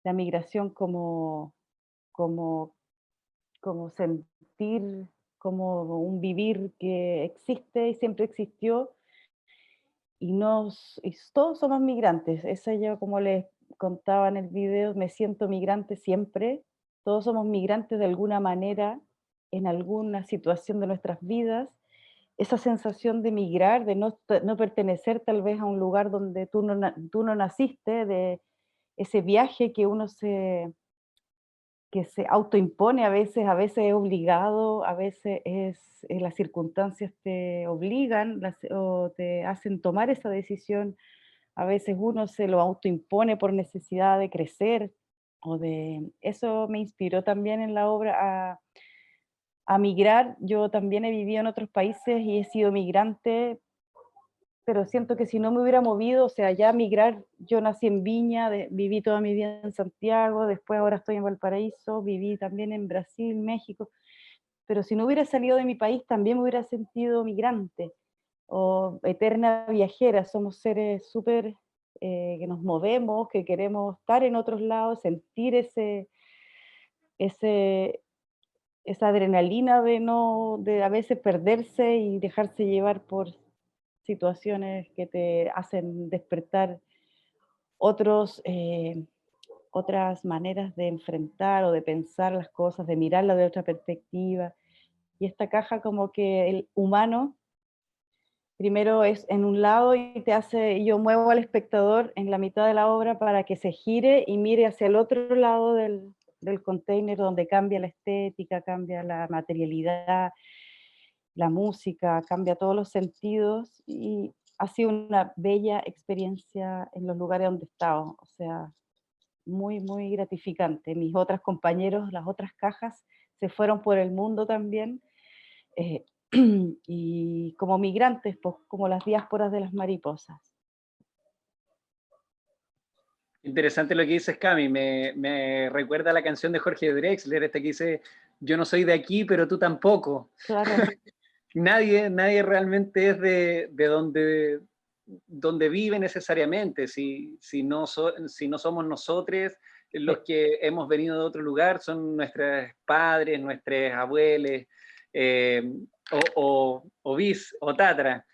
la migración como, como sentir, como un vivir que existe y siempre existió, y todos somos migrantes. Esa yo, como les contaba en el video, me siento migrante siempre. Todos somos migrantes de alguna manera, en alguna situación de nuestras vidas. Esa sensación de migrar, de no pertenecer tal vez a un lugar donde tú no naciste, de ese viaje que se autoimpone a veces es obligado, a veces las circunstancias te obligan o te hacen tomar esa decisión, a veces uno se lo autoimpone por necesidad de crecer eso me inspiró también en la obra a migrar. Yo también he vivido en otros países y he sido migrante, pero siento que si no me hubiera movido, o sea, ya migrar, yo nací en Viña, viví toda mi vida en Santiago, después ahora estoy en Valparaíso, viví también en Brasil, México, pero si no hubiera salido de mi país también me hubiera sentido migrante o eterna viajera. Somos seres súper que nos movemos, que queremos estar en otros lados, sentir ese, esa adrenalina de no, de a veces perderse y dejarse llevar por situaciones que te hacen despertar otros, otras maneras de enfrentar o de pensar las cosas, de mirarlas de otra perspectiva. Y esta caja como que el humano primero es en un lado y yo muevo al espectador en la mitad de la obra para que se gire y mire hacia el otro lado del container donde cambia la estética, cambia la materialidad, la música, cambia todos los sentidos y ha sido una bella experiencia en los lugares donde he estado, o sea, muy, muy gratificante. Mis otros compañeros, las otras cajas, se fueron por el mundo también, eh, y como migrantes, pues como las diásporas de las mariposas. Interesante lo que dices, Cami. Me recuerda a la canción de Jorge Drexler, esta que dice, yo no soy de aquí, pero tú tampoco. Claro, Nadie realmente es de donde vive necesariamente. Si no somos nosotros los sí, que hemos venido de otro lugar, son nuestros padres, nuestros abuelos, eh, o bis, o tatra.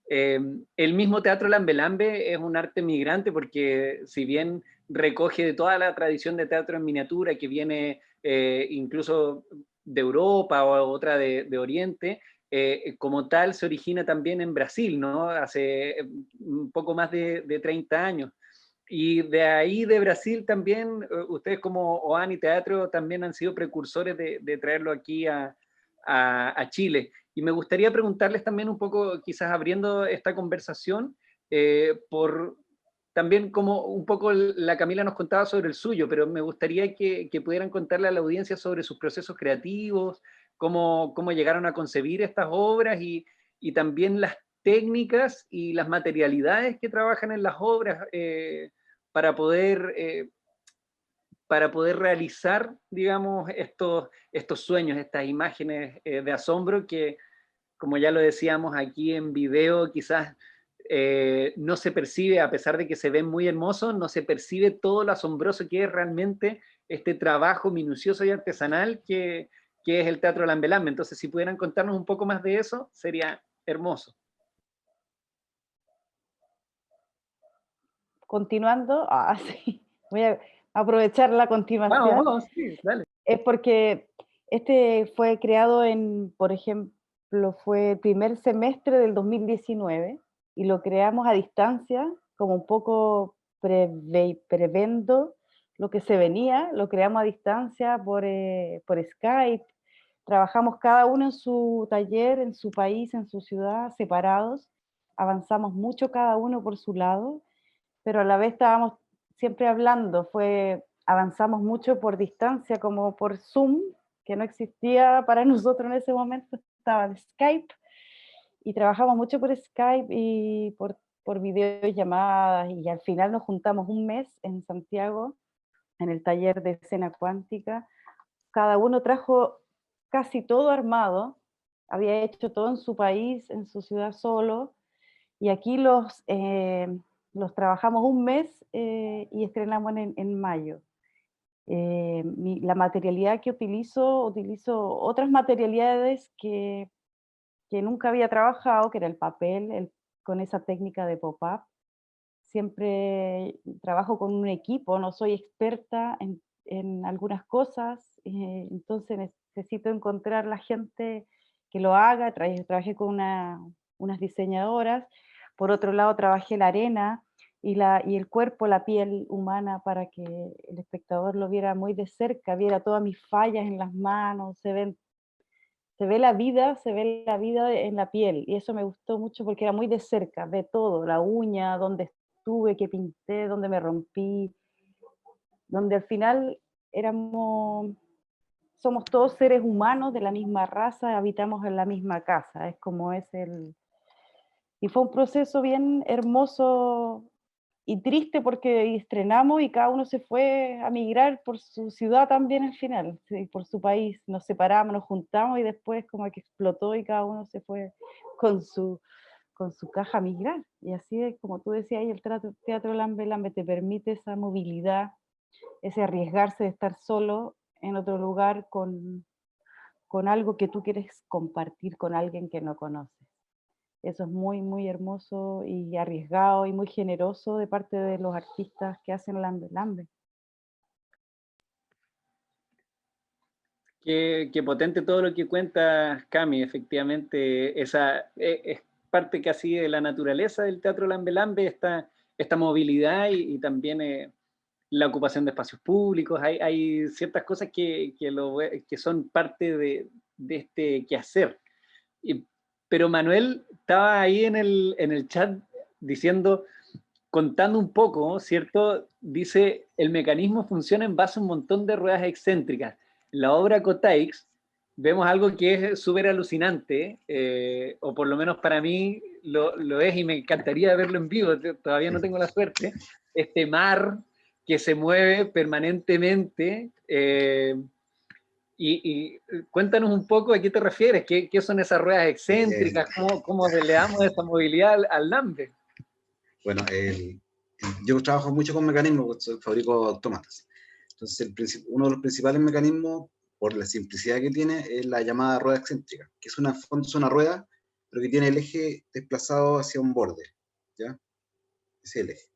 El mismo Teatro Lambe es un arte migrante porque si bien recoge de toda la tradición de teatro en miniatura que viene incluso de Europa o otra de Oriente, como tal se origina también en Brasil, ¿no? Hace un poco más de 30 años. Y de ahí de Brasil también, ustedes como OANI Teatro también han sido precursores de traerlo aquí a Chile. Y me gustaría preguntarles también un poco, quizás abriendo esta conversación, por también como un poco la Camila nos contaba sobre el suyo, pero me gustaría que pudieran contarle a la audiencia sobre sus procesos creativos, cómo llegaron a concebir estas obras y también las técnicas y las materialidades que trabajan en las obras para poder para poder realizar, digamos, estos sueños, estas imágenes de asombro que, como ya lo decíamos aquí en video, quizás no se percibe, a pesar de que se ven muy hermosos, no se percibe todo lo asombroso que es realmente este trabajo minucioso y artesanal que es el Teatro Lambelambe. Entonces, si pudieran contarnos un poco más de eso, sería hermoso. continuando, sí, voy a aprovechar la Vamos, continuación. vamos, sí, dale. Es porque este fue creado por ejemplo, fue el primer semestre del 2019 y lo creamos a distancia, como un poco prevendo lo que se venía, lo creamos a distancia por Skype. Trabajamos cada uno en su taller, en su país, en su ciudad, separados. Avanzamos mucho cada uno por su lado, pero a la vez estábamos siempre hablando, avanzamos mucho por distancia, como por Zoom, que no existía para nosotros en ese momento, estaba el Skype, y trabajamos mucho por Skype y por videollamadas, y al final nos juntamos un mes en Santiago, en el taller de escena cuántica. Cada uno trajo casi todo armado, había hecho todo en su país, en su ciudad solo, y aquí los trabajamos un mes y estrenamos en mayo. La materialidad que utilizo otras materialidades que nunca había trabajado, que era el papel, con esa técnica de pop-up. Siempre trabajo con un equipo, no soy experta en algunas cosas, entonces necesito encontrar la gente que lo haga. Trabajé con unas diseñadoras. Por otro lado, trabajé la arena y el cuerpo, la piel humana, para que el espectador lo viera muy de cerca, viera todas mis fallas en las manos, se ve la vida en la piel, y eso me gustó mucho porque era muy de cerca, ve todo, la uña, dónde estuve, qué pinté, dónde me rompí, donde al final éramos, somos todos seres humanos de la misma raza, habitamos en la misma casa, es como es el... Y fue un proceso bien hermoso y triste porque estrenamos y cada uno se fue a migrar por su ciudad también al final, sí, por su país. Nos separamos, nos juntamos y después como que explotó y cada uno se fue con su, con su caja a migrar. Y así es como tú decías, y el teatro Lambe Lambe te permite esa movilidad, ese arriesgarse de estar solo en otro lugar con algo que tú quieres compartir con alguien que no conoces. Eso es muy, muy hermoso y arriesgado y muy generoso de parte de los artistas que hacen Lambe Lambe. Qué potente todo lo que cuenta Cami, efectivamente, esa es parte casi de la naturaleza del teatro Lambe Lambe, esta movilidad y también la ocupación de espacios públicos. Hay ciertas cosas que son parte de este quehacer. Y, pero Manuel estaba ahí en el chat diciendo, contando un poco, ¿cierto? Dice, el mecanismo funciona en base a un montón de ruedas excéntricas. En la obra Cotaix vemos algo que es súper alucinante, o por lo menos para mí lo es y me encantaría verlo en vivo, todavía no tengo la suerte, este mar que se mueve permanentemente. Y cuéntanos un poco a qué te refieres, qué son esas ruedas excéntricas, cómo le damos esa movilidad al Lambe. Bueno, yo trabajo mucho con mecanismos, fabrico autómatas. Entonces, uno de los principales mecanismos, por la simplicidad que tiene, es la llamada rueda excéntrica, que es una rueda, pero que tiene el eje desplazado hacia un borde, ¿ya? Ese es el eje.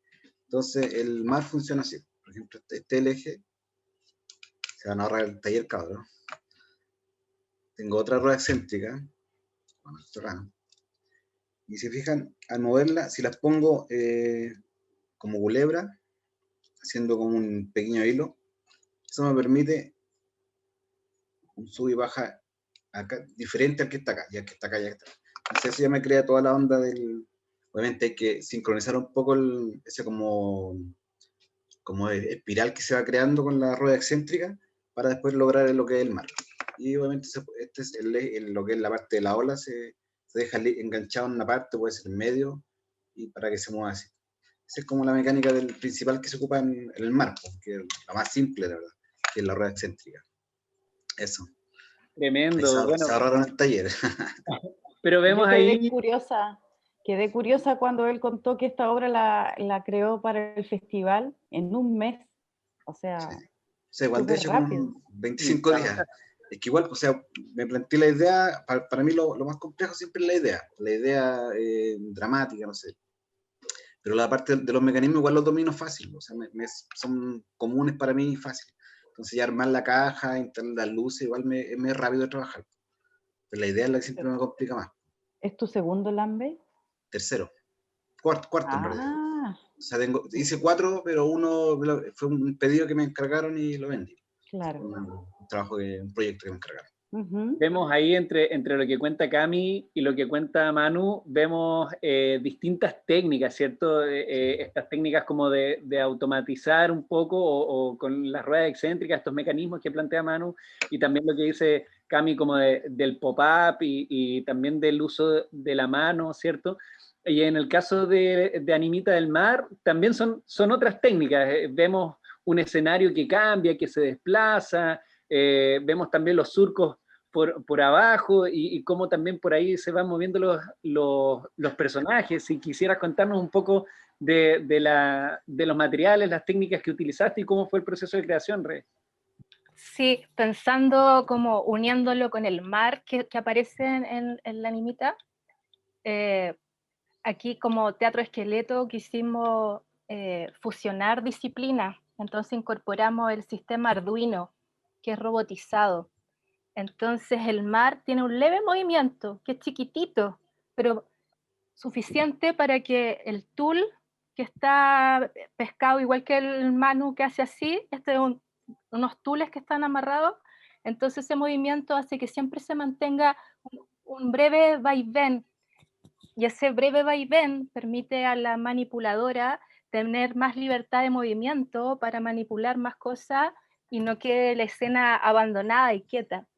Entonces, el mar funciona así. Por ejemplo, este es el eje, se van a ahorrar el taller cabro. Tengo otra rueda excéntrica, con el terreno. Y si fijan, al moverla, si las pongo como culebra, haciendo como un pequeño hilo, eso me permite un sub y baja acá, diferente al que está acá, ya que está acá, ya que está acá. Entonces eso ya me crea toda la onda del... Obviamente hay que sincronizar un poco ese como espiral que se va creando con la rueda excéntrica para después lograr lo que es el mar. Y obviamente este es lo que es la parte de la ola, se deja enganchado en una parte, puede ser en medio, y para que se mueva así. Esa es como la mecánica principal que se ocupa en el mar, que es la más simple, la verdad, que es la rueda excéntrica. Eso. Tremendo, Se ahorraron el taller. Pero vemos Yo ahí... quedé curiosa cuando él contó que esta obra la creó para el festival en un mes, o sea, Sí. O sea, igual de súper hecho rápido. con 25 días. Es que igual, o sea, me planteé la idea, para mí lo más complejo siempre es la idea dramática, no sé. Pero la parte de los mecanismos igual los domino fácil, o sea, son comunes para mí fácil. Entonces ya armar la caja, instalar las luces, igual me es rápido de trabajar. Pero la idea es la que siempre me complica más. ¿Es tu segundo Lambe? Tercero, cuarto en realidad. Ah, O sea, hice 4, pero uno fue un pedido que me encargaron y lo vendí. claro. Un proyecto que me encargaron. Vemos ahí entre lo que cuenta Cami y lo que cuenta Manu, vemos distintas técnicas, ¿cierto? Estas técnicas como de automatizar un poco o con las ruedas excéntricas, estos mecanismos que plantea Manu, y también lo que dice Cami como del pop-up y también del uso de la mano, ¿cierto? Y en el caso de Animita del Mar, también son otras técnicas. Vemos un escenario que cambia, que se desplaza, vemos también los surcos por abajo y cómo también por ahí se van moviendo los personajes. Si quisieras contarnos un poco de los materiales, las técnicas que utilizaste y cómo fue el proceso de creación, Re. Sí, pensando como uniéndolo con el mar que aparece en la animita, aquí como Teatro Esqueleto quisimos fusionar disciplinas, entonces incorporamos el sistema Arduino, que es robotizado. Entonces el mar tiene un leve movimiento, que es chiquitito, pero suficiente para que el tul, que está pescado igual que el manu que hace así, unos tules que están amarrados, entonces ese movimiento hace que siempre se mantenga un breve vaivén, y ese breve vaivén permite a la manipuladora tener más libertad de movimiento para manipular más cosas y no quede la escena abandonada y quieta.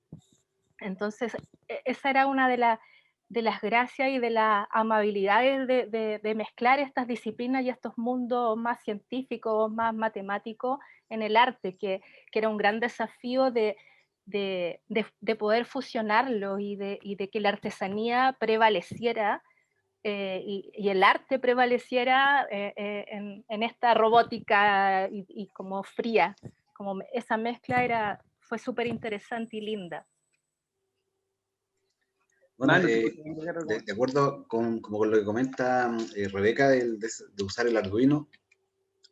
Entonces, esa era una de las gracias y de las amabilidades de mezclar estas disciplinas y estos mundos más científicos, más matemáticos en el arte, que era un gran desafío de poder fusionarlo y de que la artesanía prevaleciera y el arte prevaleciera en esta robótica y como fría. Como esa mezcla fue súper interesante y linda. Bueno, Manu, de acuerdo como con lo que comenta Rebeca de usar el Arduino,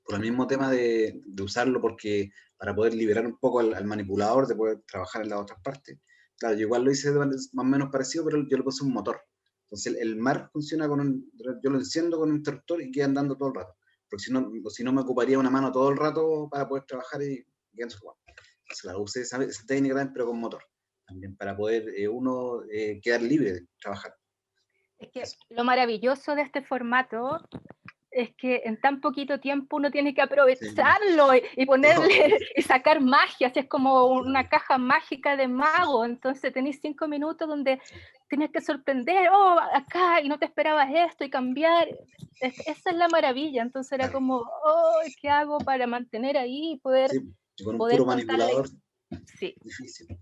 por el mismo tema de usarlo porque para poder liberar un poco al manipulador, de poder trabajar en las otras partes. Claro, yo igual lo hice más o menos parecido, pero yo le puse un motor. Entonces el mar funciona yo lo enciendo con un interruptor y queda andando todo el rato. Porque si no me ocuparía una mano todo el rato para poder trabajar y quedar en su lugar. Entonces claro, usé esa técnica también, pero con motor. También para poder uno quedar libre de trabajar. Es que lo maravilloso de este formato es que en tan poquito tiempo uno tiene que aprovecharlo y ponerle y sacar magia, así es como una caja mágica de mago. Entonces tenéis 5 minutos donde tienes que sorprender, oh, acá, y no te esperabas esto, y cambiar. Esa es la maravilla. Entonces era como, oh, ¿qué hago para mantener ahí y poder, y con un puro manipulador, sí. difícil.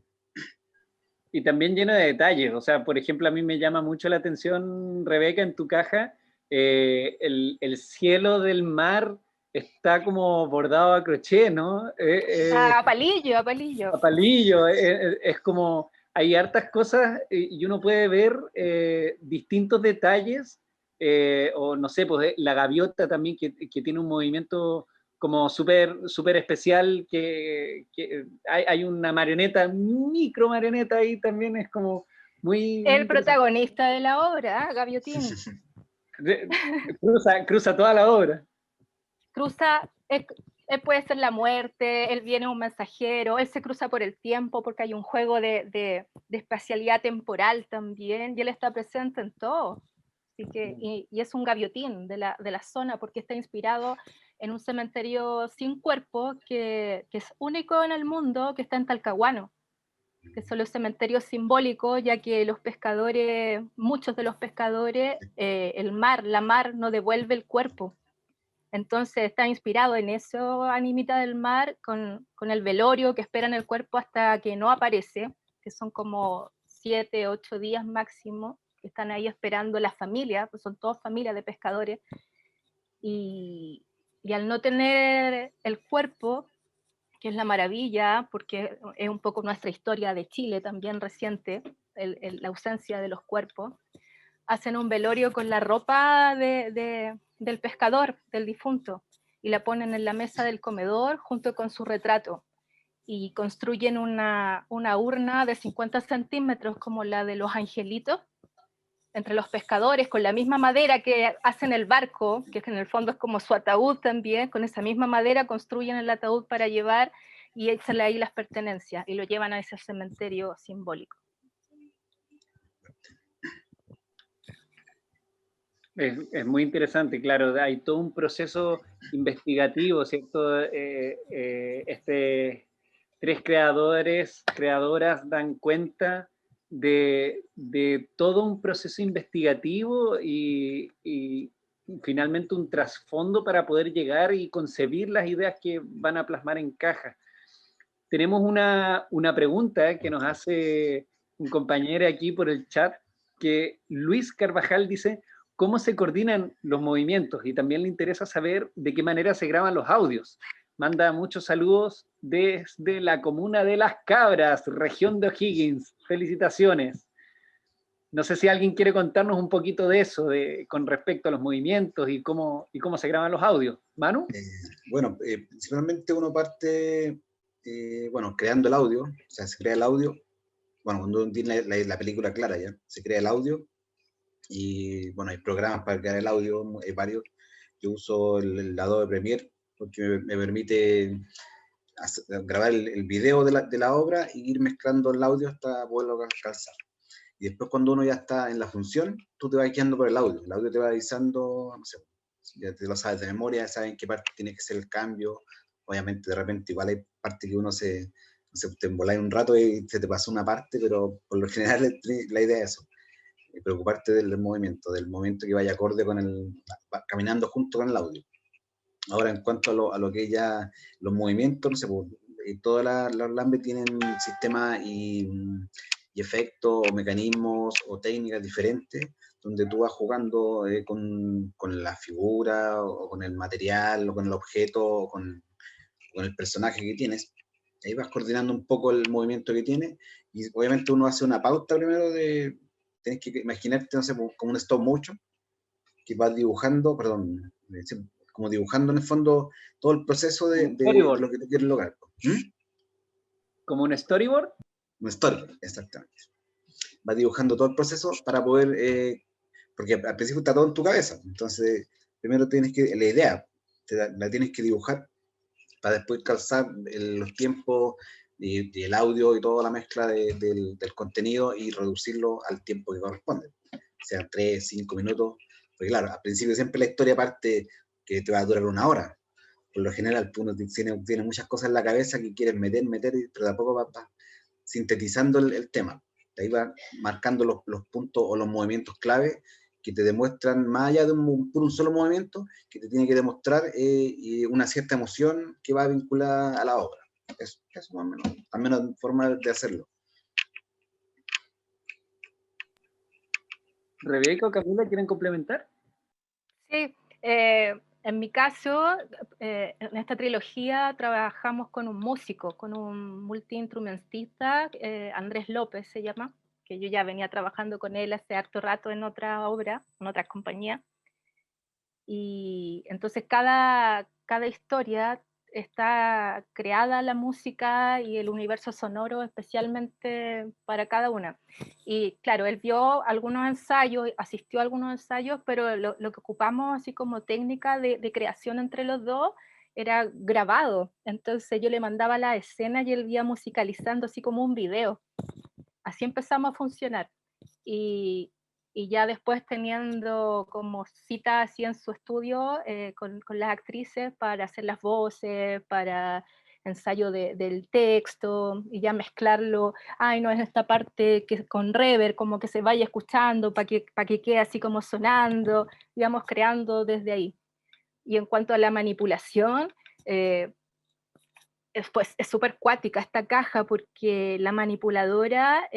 Y también lleno de detalles, o sea, por ejemplo, a mí me llama mucho la atención, Rebeca, en tu caja, el cielo del mar está como bordado a crochet, ¿no? A palillo, a palillo. A palillo, es como, hay hartas cosas y uno puede ver distintos detalles, o no sé, pues la gaviota también que tiene un movimiento como súper especial, que hay una marioneta, micro marioneta ahí también, es como muy... El protagonista de la obra, Gaviotín. Cruza toda la obra. Cruza, él puede ser la muerte, él viene un mensajero, él se cruza por el tiempo porque hay un juego de espacialidad temporal también, y él está presente en todo. Así que, y es un gaviotín de la zona porque está inspirado en un cementerio sin cuerpo que es único en el mundo, que está en Talcahuano, que son los cementerios simbólicos, ya que los pescadores, muchos de los pescadores, la mar no devuelve el cuerpo. Entonces está inspirado en eso, Animita del Mar, con el velorio que esperan el cuerpo hasta que no aparece, que son como 7, 8 días máximo, que están ahí esperando la familia, pues son todas familias de pescadores, y al no tener el cuerpo, que es la maravilla, porque es un poco nuestra historia de Chile también reciente, la ausencia de los cuerpos, hacen un velorio con la ropa del pescador, del difunto, y la ponen en la mesa del comedor junto con su retrato, y construyen una urna de 50 centímetros como la de los angelitos, entre los pescadores, con la misma madera que hacen el barco, que en el fondo es como su ataúd también, con esa misma madera construyen el ataúd para llevar y echarle ahí las pertenencias, y lo llevan a ese cementerio simbólico. Es muy interesante, claro, hay todo un proceso investigativo, ¿cierto? Tres creadoras dan cuenta de todo un proceso investigativo y finalmente un trasfondo para poder llegar y concebir las ideas que van a plasmar en caja. Tenemos una pregunta que nos hace un compañero aquí por el chat, que Luis Carvajal dice: ¿cómo se coordinan los movimientos? Y también le interesa saber de qué manera se graban los audios. manda muchos saludos desde la comuna de Las Cabras, región de O'Higgins. Felicitaciones. No sé si alguien quiere contarnos un poquito de eso, con respecto a los movimientos y cómo se graban los audios. ¿Manu? Bueno, principalmente uno parte, bueno, creando el audio, o sea, se crea el audio, bueno, cuando uno tiene la película clara ya, se crea el audio, y bueno, hay programas para crear el audio, hay varios. Yo uso el Adobe Premiere, porque me permite grabar el video de la obra e ir mezclando el audio hasta poderlo calzar. Y después cuando uno ya está en la función, tú te vas guiando por el audio te va avisando, no sé, ya te lo sabes de memoria, sabes en qué parte tiene que ser el cambio. Obviamente de repente igual hay partes que uno te embola un rato y se te pasó una parte, pero por lo general la idea es eso, preocuparte del movimiento que vaya acorde caminando junto con el audio. Ahora, en cuanto a lo que ya los movimientos, no sé, pues, todas las Lambe tienen sistemas y efectos o mecanismos o técnicas diferentes, donde tú vas jugando con la figura o con el material o con el objeto o con el personaje que tienes. Ahí vas coordinando un poco el movimiento que tienes, y obviamente uno hace una pauta primero tienes que imaginarte, no sé, como un stop motion, que vas dibujando, perdón, como dibujando en el fondo todo el proceso de lo que tú quieres lograr. ¿Como un storyboard? Un storyboard, exactamente. Vas dibujando todo el proceso para poder, porque al principio está todo en tu cabeza, entonces primero la idea, la tienes que dibujar para después calzar los tiempos y el audio y toda la mezcla del contenido y reducirlo al tiempo que corresponde, sean 3, 5 minutos, porque claro, al principio siempre la historia parte que te va a durar 1 hora. Por lo general, uno tiene muchas cosas en la cabeza que quieres meter, pero de a poco va sintetizando el tema. De ahí va marcando los puntos o los movimientos clave que te demuestran, más allá de por un solo movimiento, que te tiene que demostrar una cierta emoción que va vinculada a la obra. Eso más o menos, al menos forma de hacerlo. Rebeca o Camila, ¿quieren complementar? Sí, en mi caso, en esta trilogía trabajamos con un músico, con un multiinstrumentista, Andrés López se llama, que yo ya venía trabajando con él hace harto rato en otra obra, en otra compañía. Y entonces cada historia está creada la música y el universo sonoro especialmente para cada una. Y claro, él vio algunos ensayos, asistió a algunos ensayos, pero lo que ocupamos así como técnica de creación entre los dos era grabado. Entonces yo le mandaba la escena y él iba musicalizando así como un video. Así empezamos a funcionar. Y ya después teniendo como citas así en su estudio con las actrices para hacer las voces, para ensayo del texto, y ya mezclarlo, ay no, es esta parte que con reverb, como que se vaya escuchando para que quede así como sonando, digamos, creando desde ahí. Y en cuanto a la manipulación, pues es súper cuática esta caja porque la manipuladora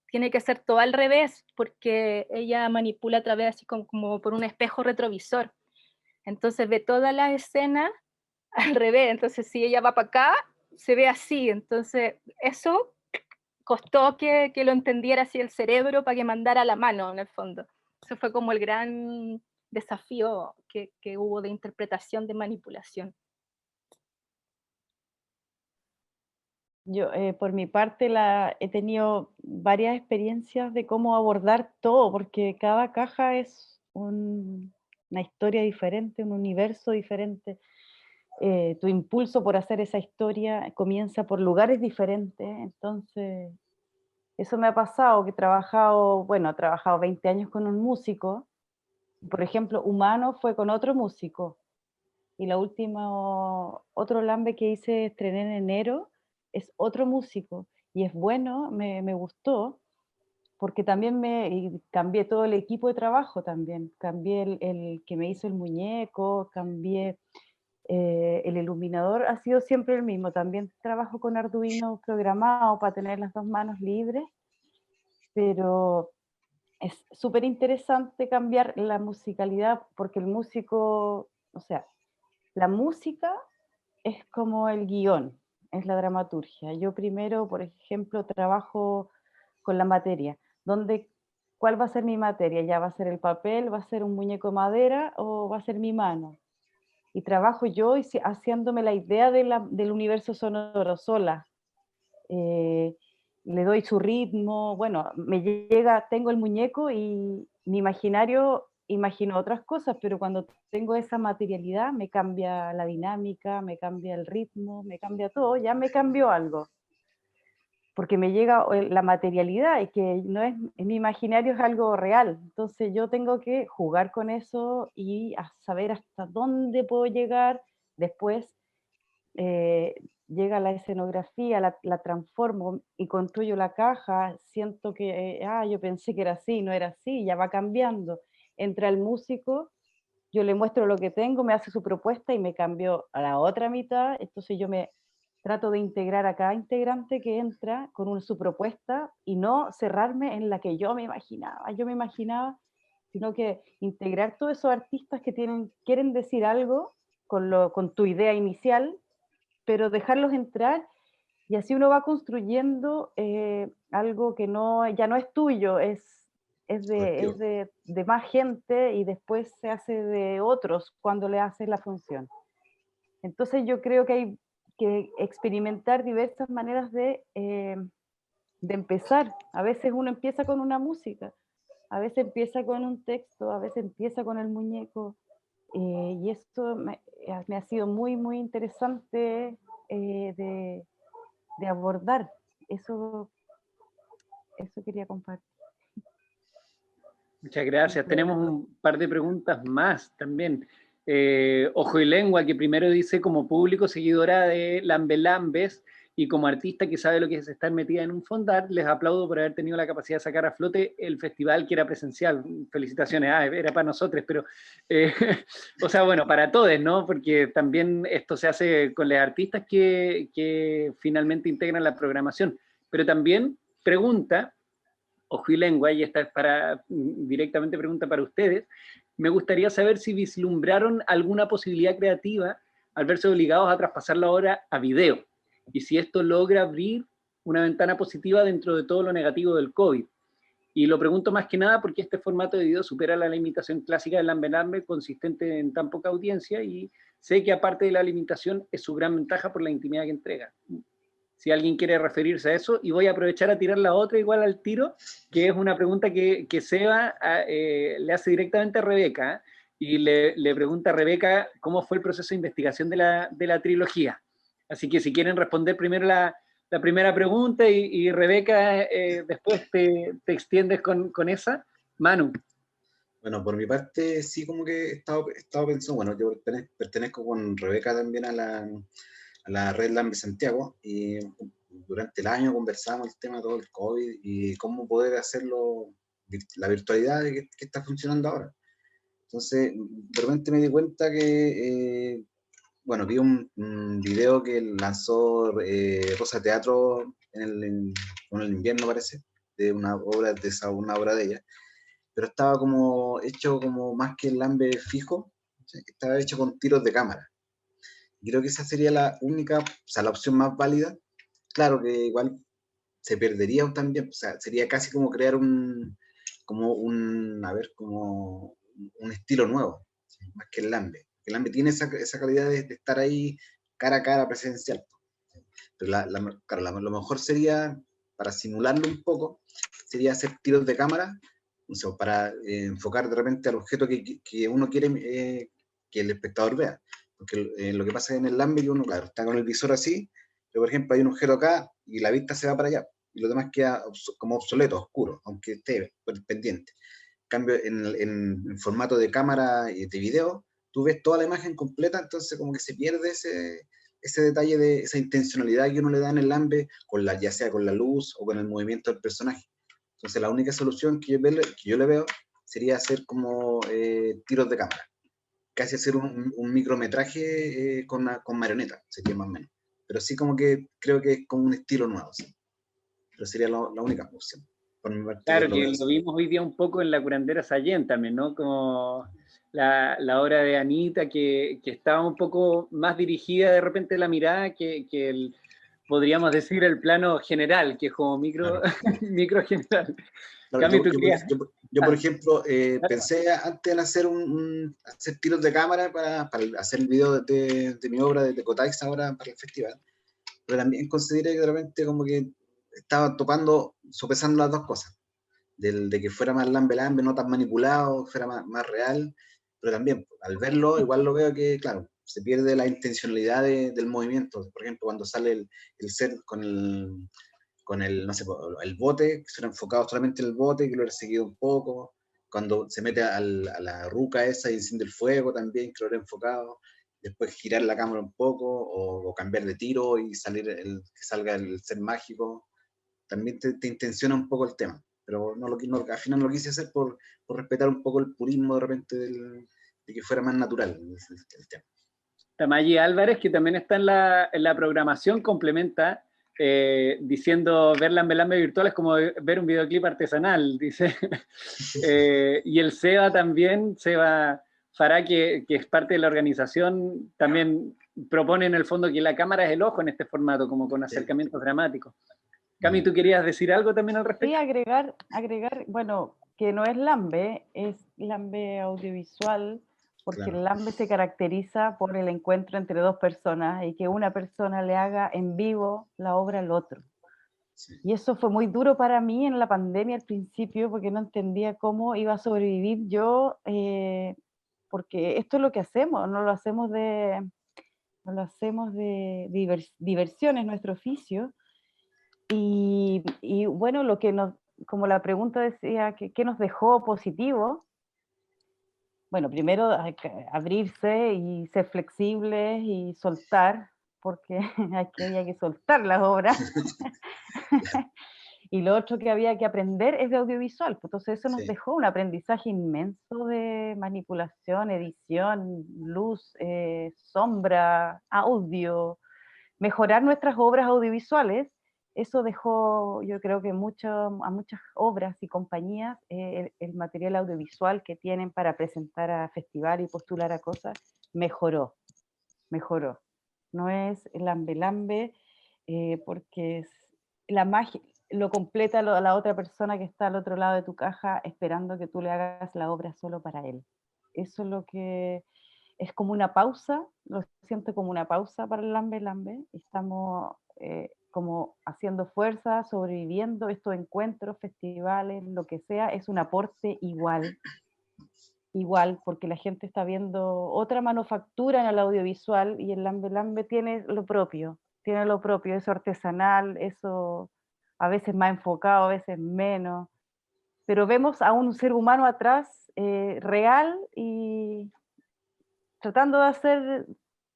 tiene que ser todo al revés porque ella manipula a través así como por un espejo retrovisor. Entonces ve toda la escena al revés. Entonces si ella va para acá, se ve así. Entonces eso costó que lo entendiera así el cerebro para que mandara la mano en el fondo. Eso fue como el gran desafío que hubo de interpretación de manipulación. Yo, por mi parte, he tenido varias experiencias de cómo abordar todo, porque cada caja es una historia diferente, un universo diferente. Tu impulso por hacer esa historia comienza por lugares diferentes, entonces eso me ha pasado, que he trabajado 20 años con un músico, por ejemplo, Humano fue con otro músico, y la última, otro lambe que estrené en enero, es otro músico, y es bueno, me gustó, porque también cambié todo el equipo de trabajo también, cambié el que me hizo el muñeco, cambié el iluminador, ha sido siempre el mismo, también trabajo con Arduino programado para tener las 2 manos libres, pero es súper interesante cambiar la musicalidad, porque el músico, o sea, la música es como el guión, es la dramaturgia. Yo primero, por ejemplo, trabajo con la materia, ¿cuál va a ser mi materia? ¿Ya va a ser el papel, va a ser un muñeco de madera o va a ser mi mano? Y trabajo yo haciéndome la idea del universo sonoro sola. Eh, Le doy su ritmo, bueno, tengo el muñeco y mi imaginario imagino otras cosas, pero cuando tengo esa materialidad me cambia la dinámica, me cambia el ritmo, me cambia todo, ya me cambió algo, porque me llega la materialidad y que no es, en mi imaginario es algo real, entonces yo tengo que jugar con eso y saber hasta dónde puedo llegar después. eh, Llega la escenografía, la transformo y construyo la caja, siento que, yo pensé que era así, no era así, ya va cambiando. Entra el músico, yo le muestro lo que tengo, me hace su propuesta y me cambio a la otra mitad, entonces yo me trato de integrar a cada integrante que entra con su propuesta y no cerrarme en la que yo me imaginaba, sino que integrar todos esos artistas que quieren decir algo con tu idea inicial, pero dejarlos entrar y así uno va construyendo algo que ya no es tuyo, Colectivo. de más gente y después se hace de otros cuando le haces la función. Entonces yo creo que hay que experimentar diversas maneras de empezar. A veces uno empieza con una música, a veces empieza con un texto, a veces empieza con el muñeco. Y esto me ha sido muy, muy interesante de abordar. Eso quería compartir. Muchas gracias. Tenemos un par de preguntas más también. Ojo y Lengua, que primero dice, como público seguidora de Lambelambes y como artista que sabe lo que es estar metida en un fondar, les aplaudo por haber tenido la capacidad de sacar a flote el festival que era presencial. Felicitaciones. Era para nosotros, pero o sea, bueno, para todos, ¿no? Porque también esto se hace con los artistas que finalmente integran la programación. Pero también pregunta, ojo y lengua, y esta es directamente pregunta para ustedes, me gustaría saber si vislumbraron alguna posibilidad creativa al verse obligados a traspasar la obra a video, y si esto logra abrir una ventana positiva dentro de todo lo negativo del COVID. Y lo pregunto más que nada porque este formato de video supera la limitación clásica del Lambe consistente en tan poca audiencia, y sé que aparte de la limitación es su gran ventaja por la intimidad que entrega. Si alguien quiere referirse a eso, y voy a aprovechar a tirar la otra igual al tiro, que es una pregunta que Seba le hace directamente a Rebeca, y le pregunta a Rebeca cómo fue el proceso de investigación de la trilogía. Así que si quieren responder primero la primera pregunta y Rebeca después te extiendes con esa. Manu. Bueno, por mi parte, sí, como que he estado pensando, bueno, yo pertenezco con Rebeca también a la red Lambe Santiago, y durante el año conversamos el tema de todo el COVID y cómo poder hacerlo, la virtualidad que está funcionando ahora. Entonces, de repente me di cuenta que, bueno, vi un video que lanzó Rosa Teatro con el invierno, parece, de una obra de ella, pero estaba como hecho como más que el Lambe fijo, ¿sí? Estaba hecho con tiros de cámara. Y creo que esa sería la única, o sea, la opción más válida. Claro que igual se perdería también, o sea, sería casi como crear como un estilo nuevo, ¿sí? Más que el Lambe. El Lambe tiene esa calidad de estar ahí cara a cara presencial. ¿Sí? Pero claro, lo mejor sería, para simularlo un poco, sería hacer tiros de cámara, o sea, para enfocar de repente al objeto que uno quiere que el espectador vea. Porque lo que pasa en el Lambe, que uno, claro, está con el visor así, pero por ejemplo hay un objeto acá y la vista se va para allá, y lo demás queda como obsoleto, oscuro, aunque esté pendiente. En cambio, en formato de cámara y de video, tú ves toda la imagen completa, entonces como que se pierde ese detalle de esa intencionalidad que uno le da en el Lambe, ya sea con la luz o con el movimiento del personaje. Entonces la única solución que yo le veo sería hacer como tiros de cámara, casi hacer un micrometraje con marioneta, sería más o menos. Pero sí como que creo que es como un estilo nuevo, ¿sí? Pero sería la única opción. Por mi parte, Claro, lo que veo lo así. vimos hoy día un poco en la curandera Sallén también, ¿no? Como la obra de Anita, que estaba un poco más dirigida de repente la mirada que podríamos decir el plano general, que es como micro, Claro. micro general. Claro, Cami, ¿tú querías? por ejemplo, pensé antes en hacer hacer tiros de cámara para hacer el video de mi obra de Cotaix ahora para el festival, pero también consideré que de repente como que estaba sopesando las dos cosas, de que fuera más lambe, no tan manipulado, fuera más real, pero también al verlo igual lo veo que, claro, se pierde la intencionalidad del movimiento. Por ejemplo, cuando sale el set con el, no sé, el bote, que se era enfocado solamente en el bote, que lo he seguido un poco, cuando se mete a la ruca esa y enciende el fuego también, que lo he enfocado, después girar la cámara un poco, o cambiar de tiro y que salga el ser mágico, también te intenciona un poco el tema, pero al final no lo quise hacer por respetar un poco el purismo de repente de que fuera más natural el tema. Tamayi Álvarez, que también está en la programación, complementa diciendo ver Lambe virtual es como ver un videoclip artesanal, dice. Y el Seba Fará, que es parte de la organización, también propone en el fondo que la cámara es el ojo en este formato, como con acercamientos dramáticos. Cami, ¿tú querías decir algo también al respecto? Sí, agregar, bueno, que no es Lambe, es Lambe audiovisual, porque Claro. el Lambe se caracteriza por el encuentro entre dos personas y que una persona le haga en vivo la obra al otro. Sí. Y eso fue muy duro para mí en la pandemia al principio, porque no entendía cómo iba a sobrevivir yo, porque esto es lo que hacemos, no lo hacemos de diversión, es nuestro oficio. Y bueno, como la pregunta decía, ¿qué nos dejó positivo? Bueno, primero hay que abrirse y ser flexibles y soltar, porque había que soltar las obras. Y lo otro que había que aprender es de audiovisual, pues entonces eso nos Sí. dejó un aprendizaje inmenso de manipulación, edición, luz, sombra, audio, mejorar nuestras obras audiovisuales. Eso dejó, yo creo que a muchas obras y compañías, el material audiovisual que tienen para presentar a festival y postular a cosas, mejoró. No es lambe, porque la magia lo completa a la otra persona que está al otro lado de tu caja esperando que tú le hagas la obra solo para él. Eso es lo que es como una pausa, lo siento como una pausa para el lambe. Estamos como haciendo fuerza, sobreviviendo estos encuentros, festivales, lo que sea, es un aporte igual, porque la gente está viendo otra manufactura en el audiovisual y el lambe tiene lo propio, eso artesanal, eso a veces más enfocado, a veces menos, pero vemos a un ser humano atrás real y tratando de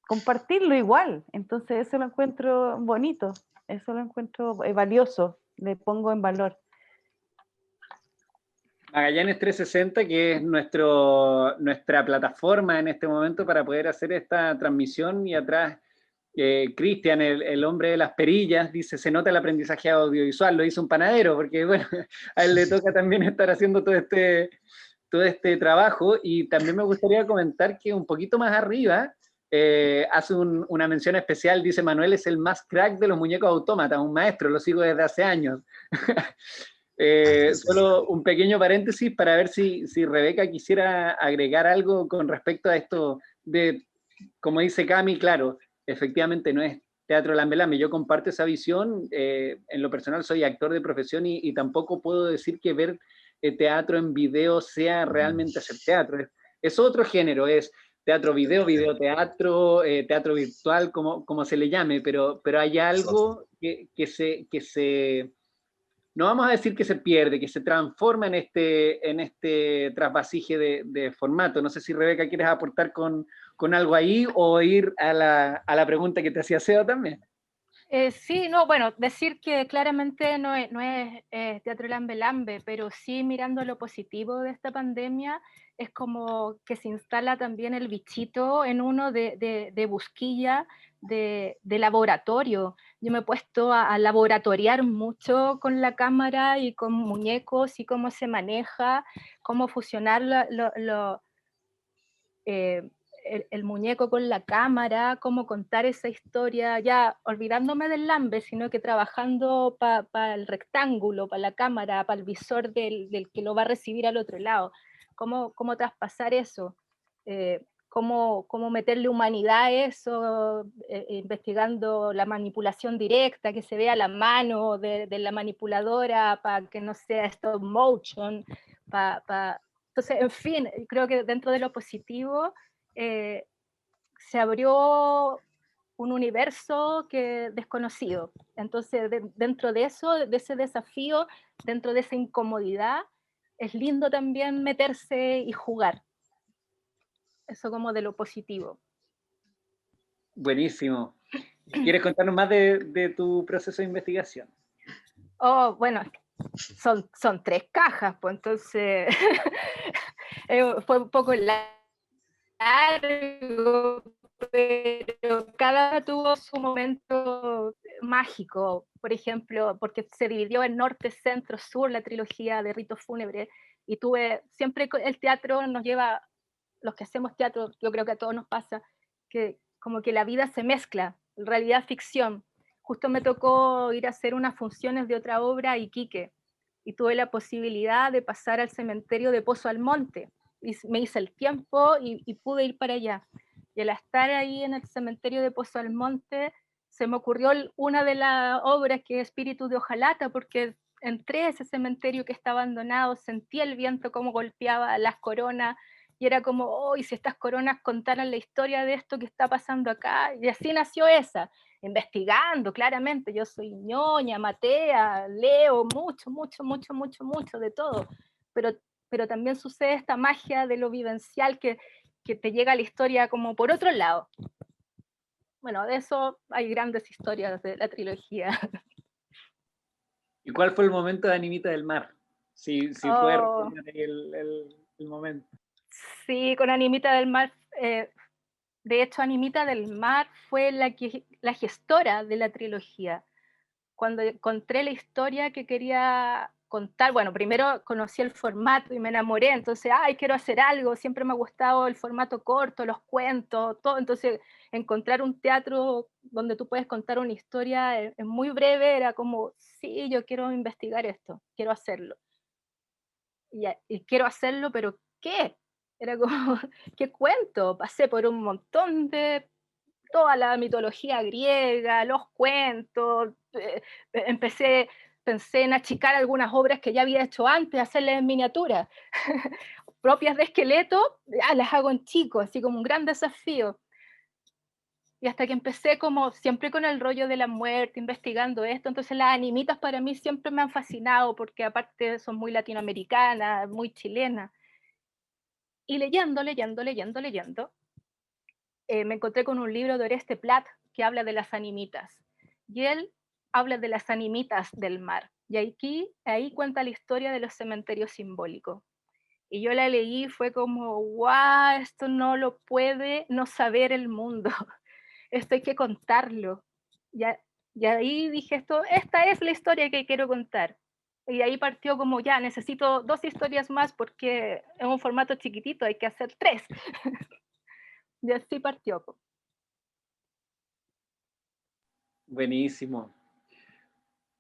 compartirlo igual, entonces eso lo encuentro bonito, eso lo encuentro valioso, le pongo en valor. Magallanes 360, que es nuestra plataforma en este momento para poder hacer esta transmisión, y atrás Cristian, el hombre de las perillas, dice, se nota el aprendizaje audiovisual, lo hizo un panadero, porque bueno, a él le toca también estar haciendo todo este trabajo. Y también me gustaría comentar que un poquito más arriba hace una mención especial, dice Manuel es el más crack de los muñecos autómatas, un maestro, lo sigo desde hace años. Solo un pequeño paréntesis para ver si Rebeca quisiera agregar algo con respecto a esto de, como dice Cami, claro, efectivamente no es teatro lambe. Yo comparto esa visión, en lo personal soy actor de profesión y tampoco puedo decir que ver teatro en video sea realmente hacer teatro. Es otro género, es teatro video, videoteatro, teatro virtual, como se le llame, pero hay algo que se no vamos a decir que se pierde, que se transforma en este trasvasije de formato. No sé si Rebeca quieres aportar con algo ahí o ir a la pregunta que te hacía Seba también. Sí, no, bueno, decir que claramente no es teatro lambe, pero sí mirando lo positivo de esta pandemia, es como que se instala también el bichito en uno de busquilla, de laboratorio. Yo me he puesto a laboratoriar mucho con la cámara y con muñecos y cómo se maneja, cómo fusionar el muñeco con la cámara, cómo contar esa historia, ya olvidándome del lambe, sino que trabajando para el rectángulo, para la cámara, para el visor del que lo va a recibir al otro lado. Cómo traspasar eso, cómo meterle humanidad a eso, investigando la manipulación directa, que se vea la mano de la manipuladora para que no sea stop motion. Entonces, en fin, creo que dentro de lo positivo se abrió un universo desconocido. Entonces, dentro de eso, de ese desafío, dentro de esa incomodidad, es lindo también meterse y jugar. Eso como de lo positivo. Buenísimo. ¿Quieres contarnos más de tu proceso de investigación? Oh, bueno, son 3 cajas, pues entonces fue un poco largo, pero cada tuvo su momento mágico. Por ejemplo, porque se dividió en norte, centro, sur, la trilogía de Rito Fúnebre, y siempre el teatro nos lleva, los que hacemos teatro, yo creo que a todos nos pasa, que como que la vida se mezcla, realidad, ficción. Justo me tocó ir a hacer unas funciones de otra obra a Iquique, y tuve la posibilidad de pasar al cementerio de Pozo Almonte, y me hice el tiempo y pude ir para allá. Y al estar ahí en el cementerio de Pozo Almonte, se me ocurrió una de las obras que es Espíritu de Hojalata, porque entré a ese cementerio que está abandonado, sentí el viento como golpeaba las coronas, y era como, oh, y si estas coronas contaran la historia de esto que está pasando acá, y así nació esa, investigando, claramente, yo soy ñoña, matea, leo mucho de todo, pero también sucede esta magia de lo vivencial que te llega la historia como por otro lado. Bueno, de eso hay grandes historias de la trilogía. ¿Y cuál fue el momento de Animita del Mar? Si puede recordar el momento. Sí, con Animita del Mar, de hecho Animita del Mar fue la gestora de la trilogía. Cuando encontré la historia que quería contar, bueno, primero conocí el formato y me enamoré, entonces, quiero hacer algo, siempre me ha gustado el formato corto, los cuentos, todo, entonces encontrar un teatro donde tú puedes contar una historia es muy breve, era como, sí, yo quiero investigar esto, quiero hacerlo. Y quiero hacerlo, pero ¿qué? Era como, ¿qué cuento? Pasé por un montón de toda la mitología griega, los cuentos, pensé en achicar algunas obras que ya había hecho antes, hacerlas en miniatura, propias de esqueleto, las hago en chico, así como un gran desafío. Y hasta que empecé como siempre con el rollo de la muerte, investigando esto, entonces las animitas para mí siempre me han fascinado, porque aparte son muy latinoamericanas, muy chilenas. Y leyendo, me encontré con un libro de Oreste Plat que habla de las animitas. Y él habla de las animitas del mar. Y ahí cuenta la historia de los cementerios simbólicos. Y yo la leí y fue como, ¡guau! Esto no lo puede no saber el mundo. Esto hay que contarlo. Y ahí dije, esta es la historia que quiero contar. Y ahí partió como, ya, necesito 2 historias más porque es un formato chiquitito, hay que hacer 3. Y así partió. Buenísimo.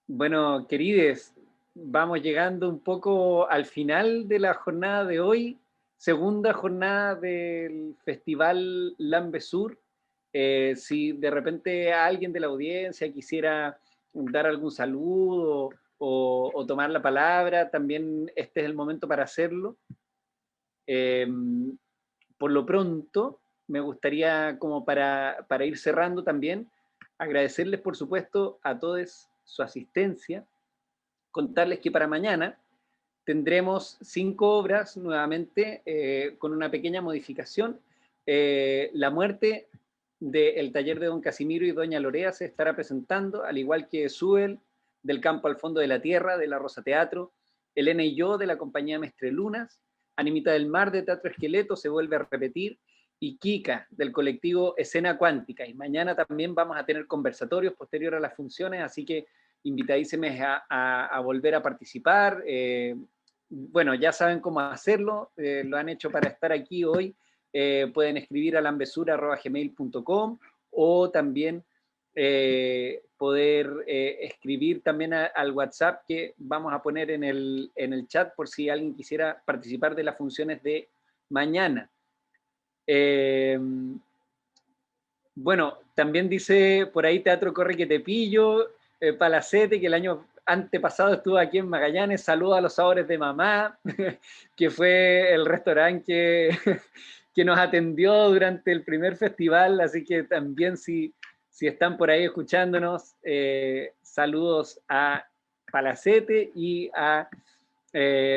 Bueno, querides, vamos llegando un poco al final de la jornada de hoy, segunda jornada del Festival Lambe Sur. Si de repente alguien de la audiencia quisiera dar algún saludo o tomar la palabra, también este es el momento para hacerlo. Por lo pronto, me gustaría, como para ir cerrando también, agradecerles, por supuesto, a todos su asistencia, contarles que para mañana tendremos 5 obras nuevamente, con una pequeña modificación. La muerte del taller de don Casimiro y doña Lorea se estará presentando, al igual que Suel, del campo al fondo de la tierra, de la Rosa Teatro, Elena y yo, de la compañía Mestre Lunas, Animita del Mar, de Teatro Esqueleto, se vuelve a repetir, y Kika, del colectivo Escena Cuántica. Y mañana también vamos a tener conversatorios posterior a las funciones, así que invitadísemes a volver a participar. Bueno, ya saben cómo hacerlo, lo han hecho para estar aquí hoy pueden escribir a lambesur@gmail.com, o también poder escribir también al WhatsApp que vamos a poner en el chat por si alguien quisiera participar de las funciones de mañana. Bueno, también dice por ahí Teatro Corre que te pillo, Palacete, que el año antepasado estuvo aquí en Magallanes. Saludos a los Sabores de Mamá, que fue el restaurante que nos atendió durante el primer festival, así que también si están por ahí escuchándonos, saludos a Palacete y a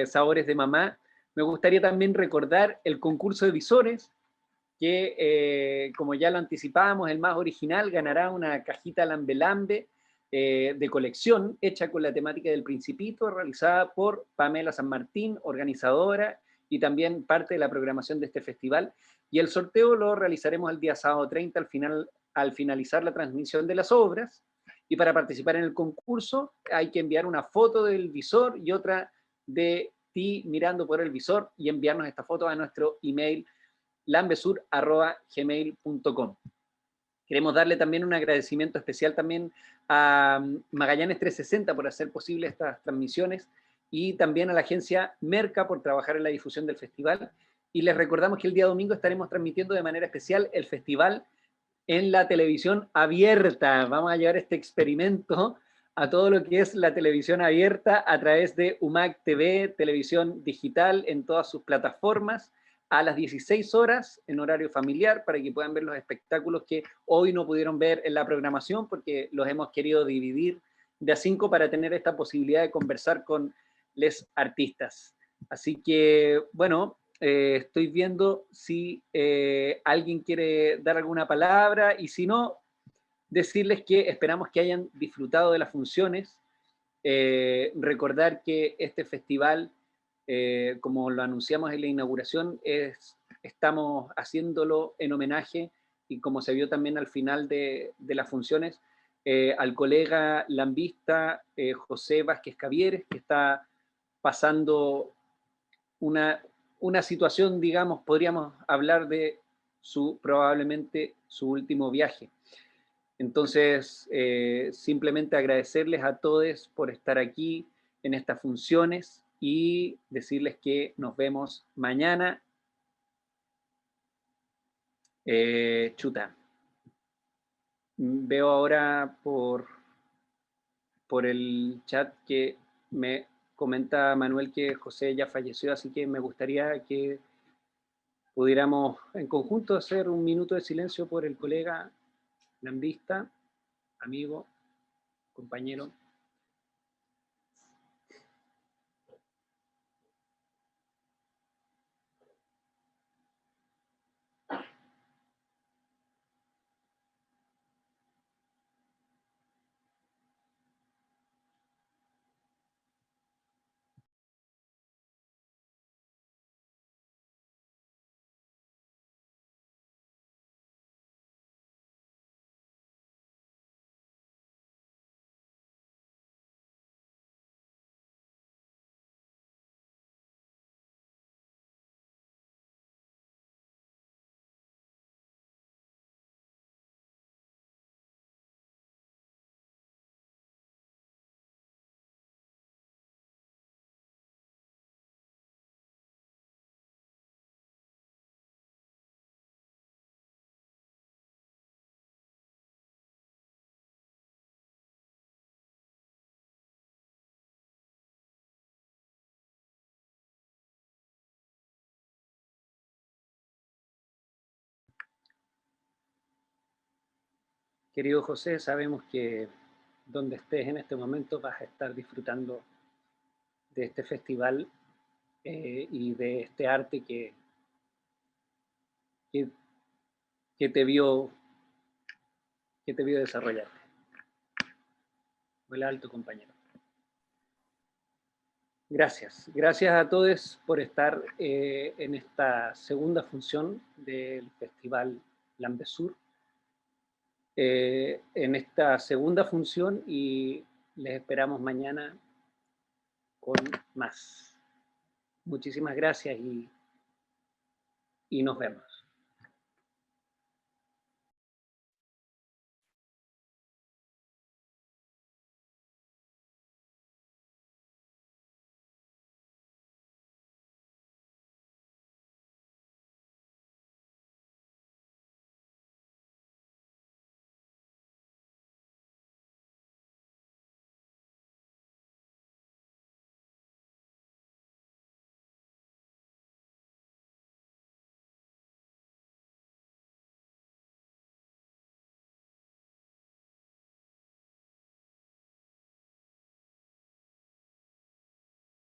Sabores de Mamá. Me gustaría también recordar el concurso de visores, que como ya lo anticipábamos, el más original ganará una cajita Lambe Lambe de colección hecha con la temática del Principito, realizada por Pamela San Martín, organizadora y también parte de la programación de este festival. Y el sorteo lo realizaremos el día sábado 30 al finalizar la transmisión de las obras. Y para participar en el concurso hay que enviar una foto del visor y otra de ti mirando por el visor y enviarnos esta foto a nuestro email lambesur@gmail.com. Queremos darle también un agradecimiento especial también a Magallanes 360 por hacer posible estas transmisiones, y también a la agencia Merca por trabajar en la difusión del festival. Y les recordamos que el día domingo estaremos transmitiendo de manera especial el festival en la televisión abierta. Vamos a llevar este experimento a todo lo que es la televisión abierta a través de UMAC TV, televisión digital en todas sus plataformas, a las 16 horas en horario familiar, para que puedan ver los espectáculos que hoy no pudieron ver en la programación, porque los hemos querido dividir de a 5 para tener esta posibilidad de conversar con les artistas. Así que, bueno, estoy viendo si alguien quiere dar alguna palabra, y si no, decirles que esperamos que hayan disfrutado de las funciones. Recordar que este festival, como lo anunciamos en la inauguración, estamos haciéndolo en homenaje, y como se vio también al final de las funciones, al colega lambista José Vázquez Cavieres, que está pasando una situación, digamos, podríamos hablar de probablemente su último viaje. Entonces, simplemente agradecerles a todos por estar aquí en estas funciones y decirles que nos vemos mañana. Chuta. Veo ahora por el chat que me comenta Manuel que José ya falleció, así que me gustaría que pudiéramos en conjunto hacer un minuto de silencio por el colega lambista, amigo, compañero. Querido José, sabemos que donde estés en este momento vas a estar disfrutando de este festival y de este arte que, que te vio desarrollarte. Vuela alto, compañero. Gracias. Gracias a todos por estar en esta segunda función del Festival Lambesur. En esta segunda función, y les esperamos mañana con más. Muchísimas gracias y nos vemos.